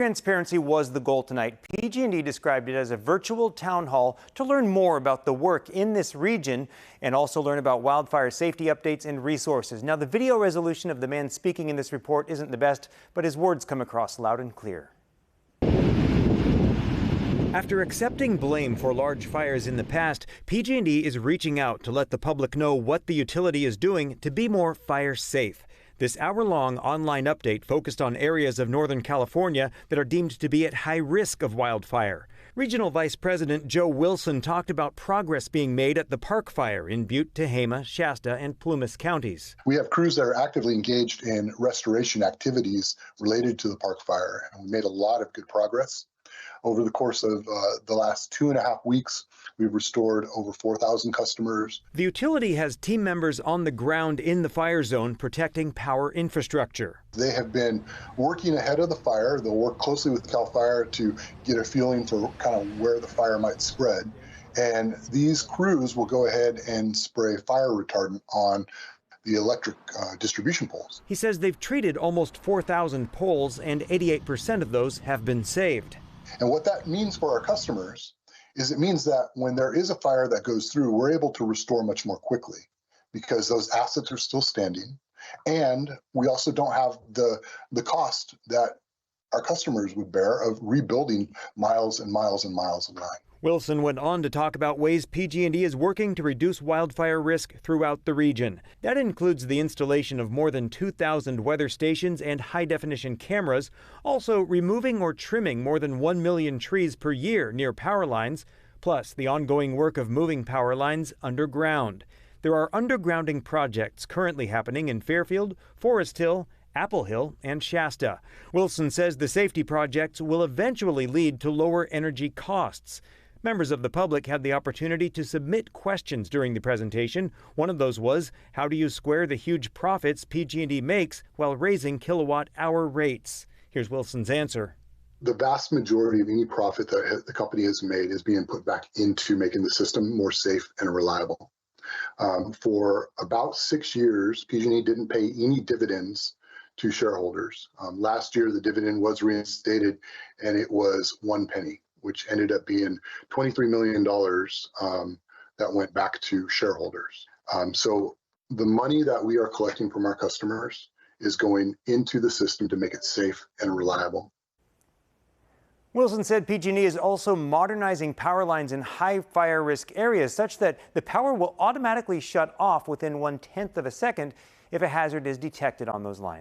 Transparency was the goal tonight. PG&E described it as a virtual town hall to learn more about the work in this region and also learn about wildfire safety updates and resources. Now, the video resolution of the man speaking in this report isn't the best, but his words come across loud and clear. After accepting blame for large fires in the past, PG&E is reaching out to let the public know what the utility is doing to be more fire safe. This hour-long online update focused on areas of Northern California that are deemed to be at high risk of wildfire. Regional Vice President Joe Wilson talked about progress being made at the Park Fire in Butte, Tehama, Shasta, and Plumas counties. We have crews that are actively engaged in restoration activities related to the Park Fire, and we made a lot of good progress. Over the course of the last 2.5 weeks, we've restored over 4,000 customers. The utility has team members on the ground in the fire zone protecting power infrastructure. They have been working ahead of the fire. They'll work closely with CAL FIRE to get a feeling for kind of where the fire might spread. And these crews will go ahead and spray fire retardant on the electric distribution poles. He says they've treated almost 4,000 poles and 88% of those have been saved. And what that means for our customers is it means that when there is a fire that goes through, we're able to restore much more quickly because those assets are still standing. And we also don't have the cost that our customers would bear of rebuilding miles and miles and miles of line. Wilson went on to talk about ways PG&E is working to reduce wildfire risk throughout the region. That includes the installation of more than 2,000 weather stations and high-definition cameras, also removing or trimming more than 1 million trees per year near power lines, plus the ongoing work of moving power lines underground. There are undergrounding projects currently happening in Fairfield, Forest Hill, Apple Hill, and Shasta. Wilson says the safety projects will eventually lead to lower energy costs. Members of the public had the opportunity to submit questions during the presentation. One of those was, how do you square the huge profits PG&E makes while raising kilowatt-hour rates? Here's Wilson's answer. The vast majority of any profit that the company has made is being put back into making the system more safe and reliable. For about 6 years, PG&E didn't pay any dividends to shareholders. Last year, the dividend was reinstated, and it was 1 penny, which ended up being $23 million that went back to shareholders. So the money that we are collecting from our customers is going into the system to make it safe and reliable. Wilson said PG&E is also modernizing power lines in high fire risk areas such that the power will automatically shut off within 1/10 of a second if a hazard is detected on those lines.